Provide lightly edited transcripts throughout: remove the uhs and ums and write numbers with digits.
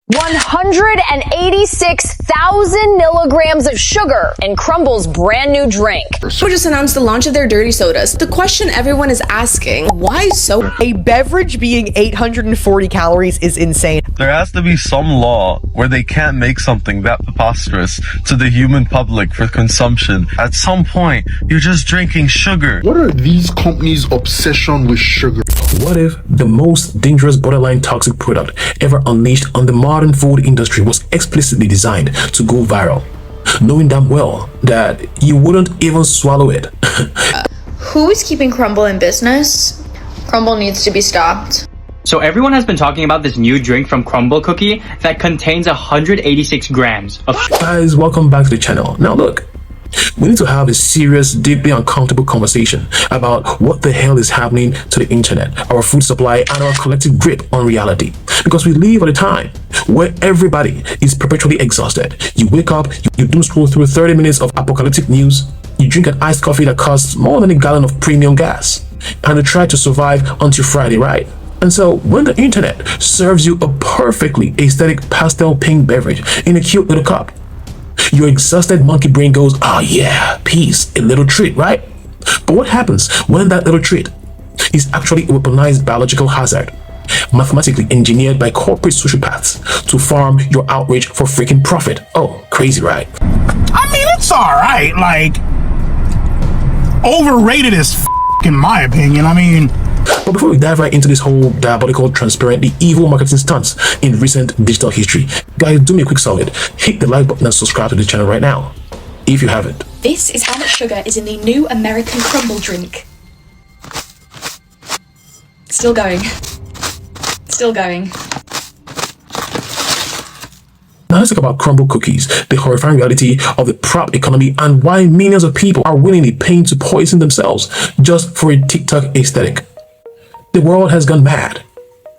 186,000 milligrams of sugar in Crumbl's brand new drink. Crumbl just announced the launch of their dirty sodas. The question everyone is asking, why so? A beverage being 840 calories is insane. There has to be some law where they can't make something that preposterous to the human public for consumption. At some point, you're just drinking sugar. What are these companies' obsession with sugar? What if the most dangerous borderline toxic product ever unleashed on the modern food industry was explicitly designed to go viral, knowing damn well that you wouldn't even swallow it? Who is keeping Crumbl in business? Crumbl needs to be stopped. So everyone has been talking about this new drink from Crumbl Cookie that contains 186 grams of Guys, welcome back to the channel. Now look, we need to have a serious, deeply uncomfortable conversation about what the hell is happening to the internet, our food supply, and our collective grip on reality. Because we live at a time where everybody is perpetually exhausted. You wake up, you doom scroll through 30 minutes of apocalyptic news, you drink an iced coffee that costs more than a gallon of premium gas, and you try to survive until Friday, right? And so when the internet serves you a perfectly aesthetic pastel pink beverage in a cute little cup, your exhausted monkey brain goes, oh yeah, peace, a little treat, right? But what happens when that little treat is actually a weaponized biological hazard, mathematically engineered by corporate sociopaths to farm your outrage for freaking profit? Oh, crazy, right? I mean, it's alright, like, overrated as f*** in my opinion. I mean, but before we dive right into this whole diabolical, transparently evil marketing stunts in recent digital history, guys, do me a quick solid. Hit the like button and subscribe to the channel right now, if you haven't. This is how much sugar is in the new American Crumbl drink. Still going. Still going. Now let's talk about Crumbl Cookies, the horrifying reality of the prop economy and why millions of people are willingly paying to poison themselves just for a TikTok aesthetic. The world has gone mad.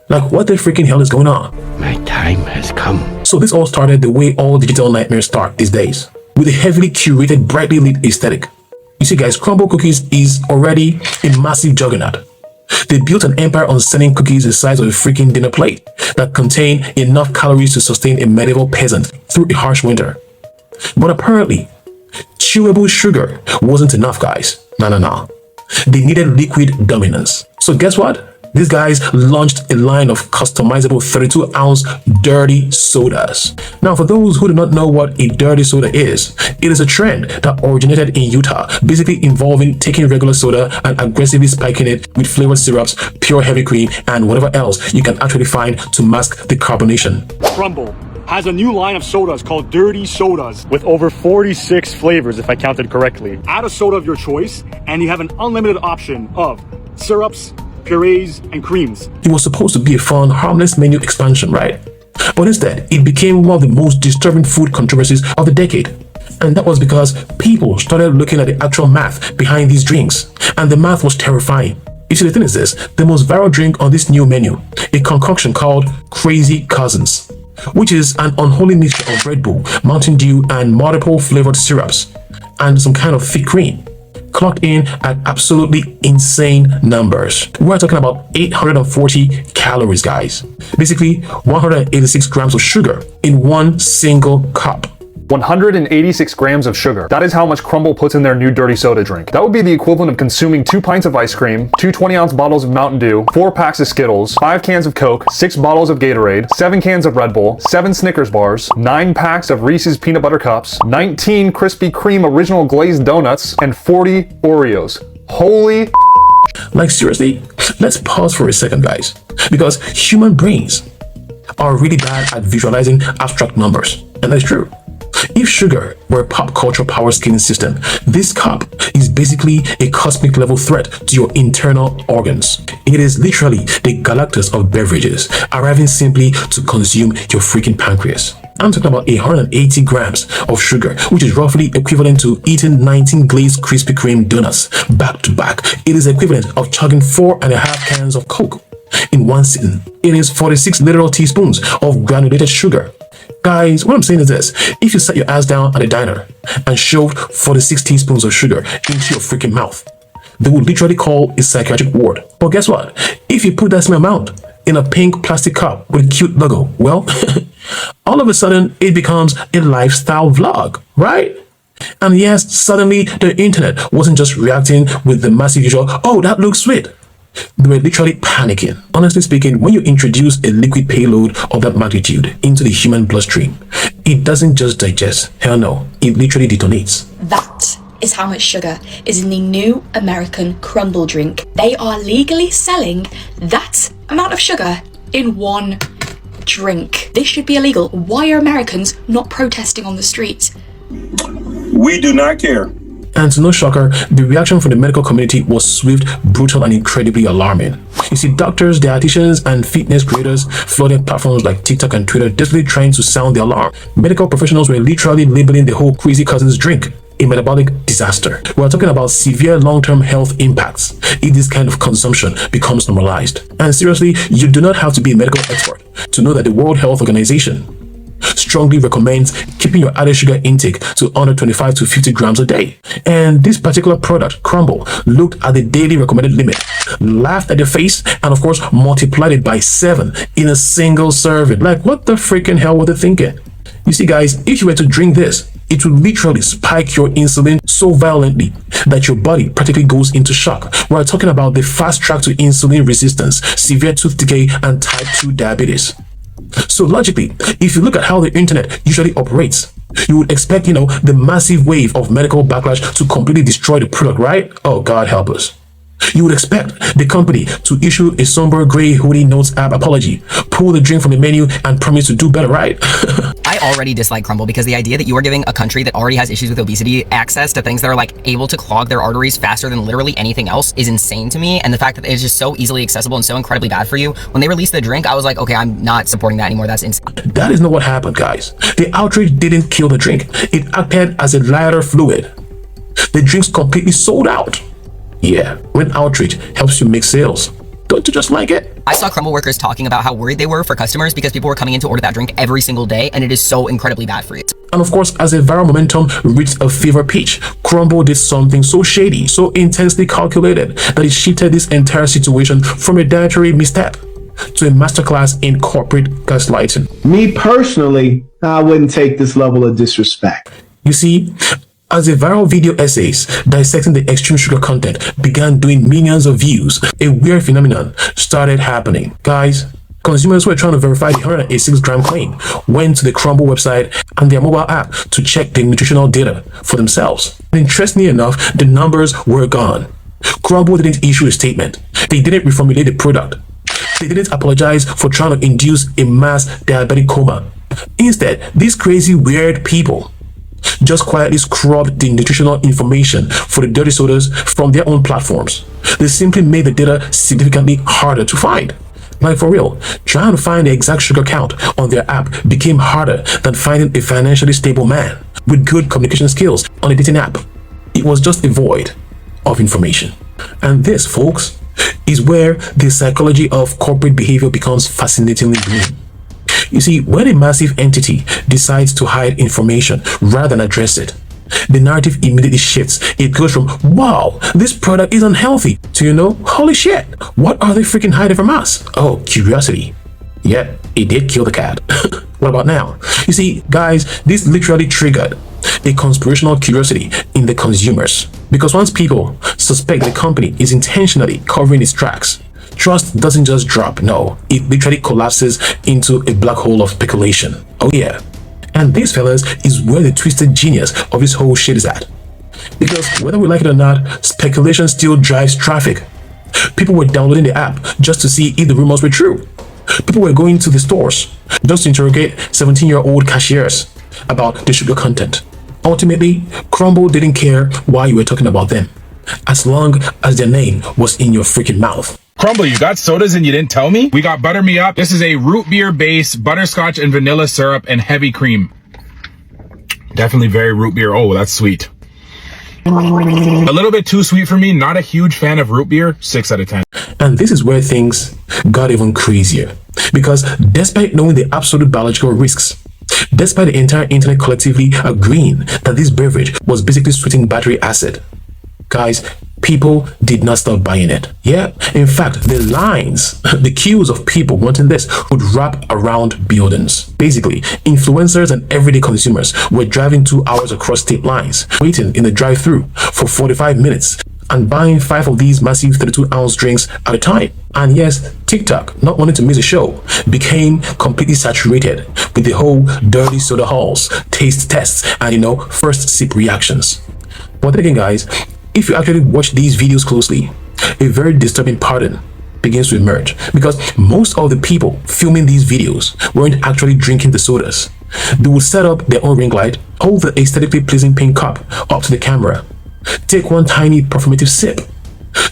Like, what the freaking hell is going on? My time has come. So this all started the way all digital nightmares start these days, with a heavily curated, brightly lit aesthetic. You see guys, Crumbl Cookies is already a massive juggernaut. They built an empire on selling cookies the size of a freaking dinner plate that contain enough calories to sustain a medieval peasant through a harsh winter. But apparently, chewable sugar wasn't enough, guys. No. They needed liquid dominance. So guess what? These guys launched a line of customizable 32-ounce dirty sodas. Now, for those who do not know what a dirty soda is, it is a trend that originated in Utah, basically involving taking regular soda and aggressively spiking it with flavored syrups, pure heavy cream, and whatever else you can actually find to mask the carbonation. Crumbl has a new line of sodas called Dirty Sodas with over 46 flavors, if I counted correctly. Add a soda of your choice, and you have an unlimited option of syrups, purees, and creams. It was supposed to be a fun, harmless menu expansion, right? But instead, it became one of the most disturbing food controversies of the decade. And that was because people started looking at the actual math behind these drinks, and the math was terrifying. You see, the thing is this, the most viral drink on this new menu, a concoction called Crazy Cousins, which is an unholy mixture of Red Bull, Mountain Dew, and multiple flavored syrups, and some kind of thick cream, clocked in at absolutely insane numbers. We're talking about 840 calories, guys. Basically, 186 grams of sugar in one single cup. 186 grams of sugar. That is how much Crumbl puts in their new dirty soda drink. That would be the equivalent of consuming 2 pints of ice cream, 2 20-ounce bottles of Mountain Dew, 4 packs of Skittles, 5 cans of Coke, 6 bottles of Gatorade, 7 cans of Red Bull, 7 Snickers bars, 9 packs of Reese's peanut butter cups, 19 Krispy Kreme original glazed donuts, and 40 Oreos. Holy like, seriously, let's pause for a second, guys, because human brains are really bad at visualizing abstract numbers, and that's true. If sugar were a pop culture power scaling system, this cup is basically a cosmic level threat to your internal organs. It is literally the Galactus of beverages, arriving simply to consume your freaking pancreas. I'm talking about 180 grams of sugar, which is roughly equivalent to eating 19 glazed Krispy Kreme donuts back to back. It is equivalent of chugging 4.5 cans of Coke in one sitting. It is 46 literal teaspoons of granulated sugar. Guys, what I'm saying is this: if you sat your ass down at a diner and shoved 46 teaspoons of sugar into your freaking mouth, they would literally call a psychiatric ward. But guess what? If you put that same amount in a pink plastic cup with a cute logo, well, all of a sudden it becomes a lifestyle vlog, right? And yes, suddenly the internet wasn't just reacting with the massive usual, oh, that looks sweet. They were literally panicking. Honestly speaking, when you introduce a liquid payload of that magnitude into the human bloodstream, it doesn't just digest. Hell no, it literally detonates. That is how much sugar is in the new American Crumbl drink. They are legally selling that amount of sugar in one drink. This should be illegal. Why are Americans not protesting on the streets? We do not care. And to no shocker, the reaction from the medical community was swift, brutal, and incredibly alarming. You see, doctors, dietitians, and fitness creators flooded platforms like TikTok and Twitter, desperately trying to sound the alarm. Medical professionals were literally labeling the whole crazy cousins drink a metabolic disaster. We're talking about severe long-term health impacts if this kind of consumption becomes normalized. And seriously, you do not have to be a medical expert to know that the World Health Organization strongly recommends keeping your added sugar intake to under 25 to 50 grams a day. And this particular product, Crumbl, looked at the daily recommended limit, laughed at the face, and of course multiplied it by 7 in a single serving. Like, what the freaking hell were they thinking? You see, guys, if you were to drink this, it will literally spike your insulin so violently that your body practically goes into shock. We're talking about the fast track to insulin resistance, severe tooth decay, and type 2 diabetes. So logically, if you look at how the internet usually operates, you would expect, the massive wave of medical backlash to completely destroy the product, right? Oh, God help us. You would expect the company to issue a somber gray hoodie notes app apology, pull the drink from the menu, and promise to do better, right? I already dislike Crumbl because the idea that you are giving a country that already has issues with obesity access to things that are able to clog their arteries faster than literally anything else is insane to me. And the fact that it's just so easily accessible and so incredibly bad for you. When they released the drink, I was like, okay, I'm not supporting that anymore. That's insane. That is not what happened, guys. The outrage didn't kill the drink. It acted as a lighter fluid. The drink's completely sold out. Yeah, when outrage helps you make sales, don't you just like it? I saw Crumbl workers talking about how worried they were for customers because people were coming in to order that drink every single day, and it is so incredibly bad for you. And of course, as the viral momentum reached a fever pitch, Crumbl did something so shady, so intensely calculated, that it shifted this entire situation from a dietary misstep to a masterclass in corporate gaslighting. Me personally, I wouldn't take this level of disrespect. You see, as the viral video essays dissecting the extreme sugar content began doing millions of views, a weird phenomenon started happening. Guys, consumers who were trying to verify the 186-gram claim went to the Crumbl website and their mobile app to check the nutritional data for themselves. Interestingly enough, the numbers were gone. Crumbl didn't issue a statement. They didn't reformulate the product. They didn't apologize for trying to induce a mass diabetic coma. Instead, these crazy, weird people just quietly scrubbed the nutritional information for the dirty sodas from their own platforms. They simply made the data significantly harder to find. Like, for real, trying to find the exact sugar count on their app became harder than finding a financially stable man with good communication skills on a dating app. It was just a void of information. And this, folks, is where the psychology of corporate behavior becomes fascinatingly green. You see, when a massive entity decides to hide information rather than address it, the narrative immediately shifts. It goes from, wow, this product is unhealthy, to, holy shit, what are they freaking hiding from us? Oh, curiosity. Yep, it did kill the cat. What about now? You see, guys, this literally triggered a conspirational curiosity in the consumers. Because once people suspect the company is intentionally covering its tracks, trust doesn't just drop, no, it literally collapses into a black hole of speculation. Oh yeah. And this, fellas, is where the twisted genius of this whole shit is at. Because whether we like it or not, speculation still drives traffic. People were downloading the app just to see if the rumors were true. People were going to the stores just to interrogate 17-year-old cashiers about the sugar content. Ultimately, Crumbl didn't care why you were talking about them, as long as their name was in your freaking mouth. Crumbl, you got sodas and you didn't tell me? We got Butter Me Up. This is a root beer base, butterscotch and vanilla syrup, and heavy cream. Definitely very root beer. Oh, that's sweet. A little bit too sweet for me. Not a huge fan of root beer. 6 out of 10. And this is where things got even crazier. Because despite knowing the absolute biological risks, despite the entire internet collectively agreeing that this beverage was basically sweetening battery acid, guys, people did not stop buying it. Yeah, in fact, the lines, the queues of people wanting this would wrap around buildings. Basically, influencers and everyday consumers were driving 2 hours across state lines, waiting in the drive-thru for 45 minutes and buying 5 of these massive 32-ounce drinks at a time. And yes, TikTok, not wanting to miss a show, became completely saturated with the whole dirty soda hauls, taste tests, and first sip reactions. But then again, guys, if you actually watch these videos closely, a very disturbing pattern begins to emerge, because most of the people filming these videos weren't actually drinking the sodas. They would set up their own ring light, hold the aesthetically pleasing pink cup up to the camera, take one tiny performative sip,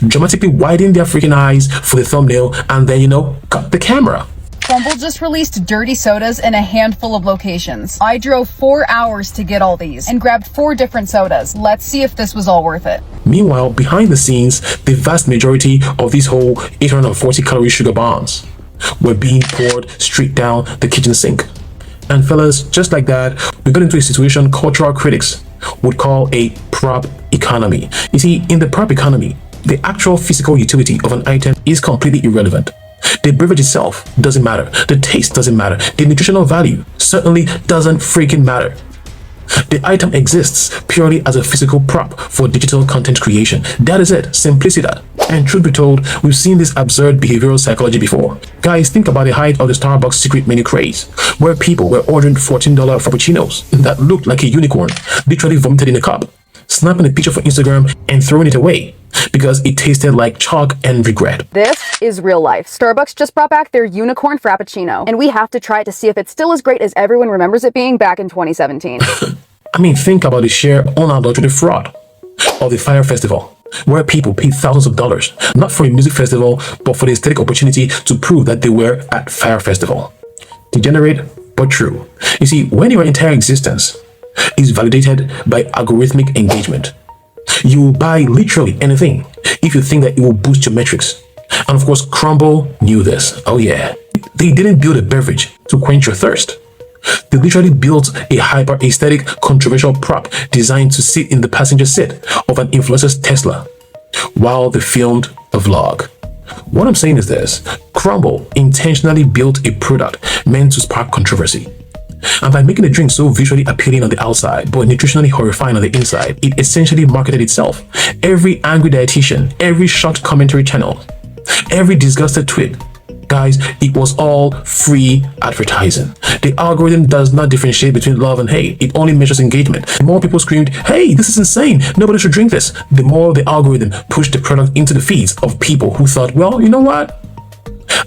dramatically widen their freaking eyes for the thumbnail, and then, cut the camera. Crumbl just released dirty sodas in a handful of locations. I drove 4 hours to get all these and grabbed 4 different sodas. Let's see if this was all worth it. Meanwhile, behind the scenes, the vast majority of these whole 840-calorie sugar bombs were being poured straight down the kitchen sink. And fellas, just like that, we got into a situation cultural critics would call a prop economy. You see, in the prop economy, the actual physical utility of an item is completely irrelevant. The beverage itself doesn't matter. The taste doesn't matter. The nutritional value certainly doesn't freaking matter. The item exists purely as a physical prop for digital content creation. That is it. Simplicity. And truth be told, we've seen this absurd behavioral psychology before. Guys, think about the height of the Starbucks secret menu craze, where people were ordering $14 frappuccinos that looked like a unicorn, literally vomited in a cup, snapping a picture for Instagram and throwing it away because it tasted like chalk and regret. This is real life. Starbucks just brought back their unicorn frappuccino, and we have to try it to see if it's still as great as everyone remembers it being back in 2017. I mean, think about the sheer unadulterated fraud of the Fire Festival, where people paid thousands of dollars, not for a music festival, but for the aesthetic opportunity to prove that they were at Fire Festival. Degenerate, but true. You see, when your entire existence is validated by algorithmic engagement, you will buy literally anything if you think that it will boost your metrics. And of course, Crumbl knew this. Oh yeah. They didn't build a beverage to quench your thirst. They literally built a hyper-aesthetic, controversial prop designed to sit in the passenger seat of an influencer's Tesla while they filmed a vlog. What I'm saying is this: Crumbl intentionally built a product meant to spark controversy. And by making the drink so visually appealing on the outside, but nutritionally horrifying on the inside, it essentially marketed itself. Every angry dietitian, every shocked commentary channel, every disgusted tweet, guys, it was all free advertising. The algorithm does not differentiate between love and hate. It only measures engagement. The more people screamed, "Hey, this is insane, nobody should drink this," the more the algorithm pushed the product into the feeds of people who thought, well, you know what?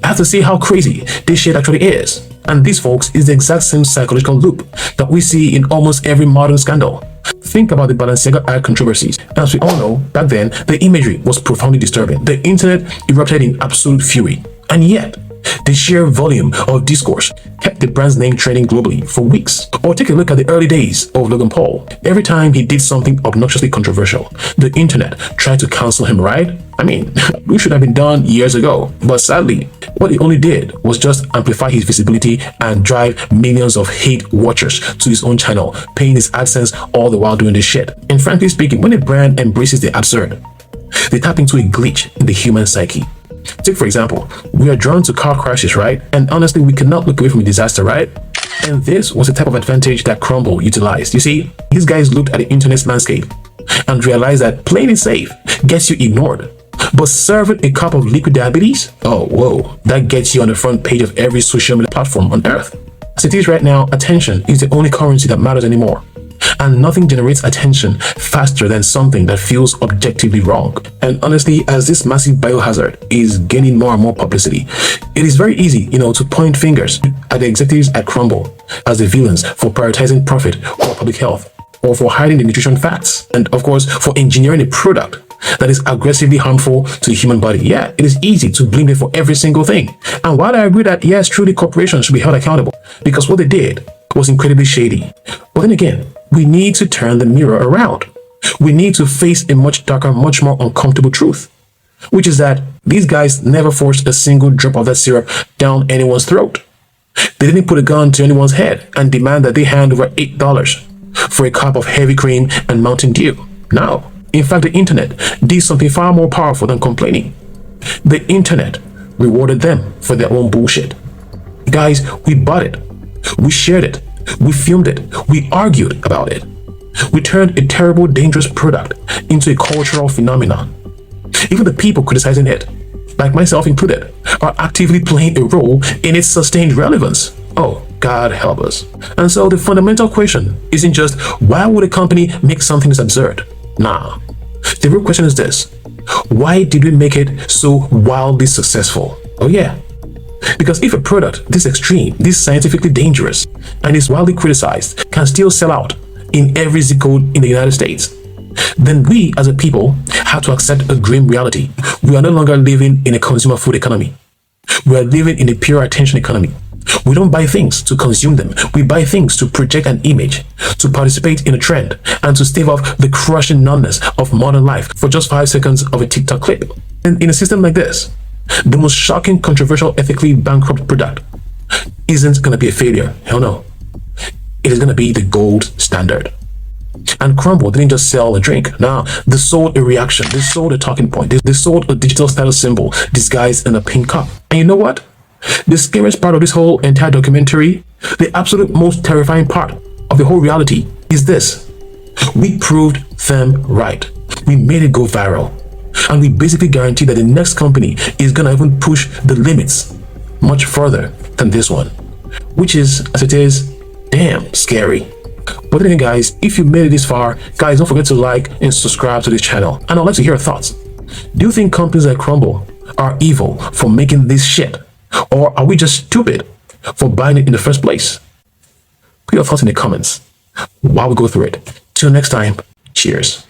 I have to see how crazy this shit actually is. And this, folks, is the exact same psychological loop that we see in almost every modern scandal. Think about the Balenciaga ad controversies. As we all know, back then, the imagery was profoundly disturbing. The internet erupted in absolute fury. And yet, the sheer volume of discourse kept the brand's name trending globally for weeks. Or take a look at the early days of Logan Paul. Every time he did something obnoxiously controversial, the internet tried to cancel him, right? I mean, we should have been done years ago. But sadly, what he only did was just amplify his visibility and drive millions of hate watchers to his own channel, paying his AdSense all the while doing this shit. And frankly speaking, when a brand embraces the absurd, they tap into a glitch in the human psyche. Take, for example, we are drawn to car crashes, right? And honestly, we cannot look away from a disaster, right? And this was the type of advantage that Crumbl utilized. You see, these guys looked at the internet's landscape and realized that playing it safe gets you ignored. But serving a cup of liquid diabetes? Oh, whoa, that gets you on the front page of every social media platform on earth. As it is right now, attention is the only currency that matters anymore. And nothing generates attention faster than something that feels objectively wrong. And honestly, as this massive biohazard is gaining more and more publicity, it is very easy, to point fingers at the executives at Crumbl as the villains for prioritizing profit or public health, or for hiding the nutrition facts, and of course, for engineering a product that is aggressively harmful to the human body. Yeah, it is easy to blame them for every single thing. And while I agree that, yes, truly corporations should be held accountable, because what they did was incredibly shady. But then again, we need to turn the mirror around. We need to face a much darker, much more uncomfortable truth, which is that these guys never forced a single drop of that syrup down anyone's throat. They didn't put a gun to anyone's head and demand that they hand over $8 for a cup of heavy cream and Mountain Dew. No, In fact, the internet did something far more powerful than complaining. The internet rewarded them for their own bullshit. Guys, we bought it. We shared it. We filmed it. We argued about it. We turned a terrible, dangerous product into a cultural phenomenon. Even the people criticizing it, like myself included, are actively playing a role in its sustained relevance. Oh, God help us. And so the fundamental question isn't just, why would a company make something that's absurd? Nah. The real question is this: why did we make it so wildly successful? Oh yeah. Because if a product this extreme, this scientifically dangerous, and is wildly criticized can still sell out in every zip code in the United States, then we as a people have to accept a grim reality. We are no longer living in a consumer food economy. We are living in a pure attention economy. We don't buy things to consume them. We buy things to project an image, to participate in a trend, and to stave off the crushing numbness of modern life for just 5 seconds of a TikTok clip. And in a system like this, the most shocking, controversial, ethically bankrupt product isn't going to be a failure. Hell no. It is going to be the gold standard. And Crumbl didn't just sell a drink. Nah, they sold a reaction. They sold a talking point. They sold a digital status symbol disguised in a pink cup. And you know what? The scariest part of this whole entire documentary, the absolute most terrifying part of the whole reality is this: we proved them right. We made it go viral. And we basically guarantee that the next company is gonna even push the limits much further than this one. Which is, as it is, damn scary. But then again, guys, if you made it this far, guys, don't forget to like and subscribe to this channel. And I'd like to hear your thoughts. Do you think companies like Crumbl are evil for making this shit? Or are we just stupid for buying it in the first place? Put your thoughts in the comments while we go through it. Till next time, cheers.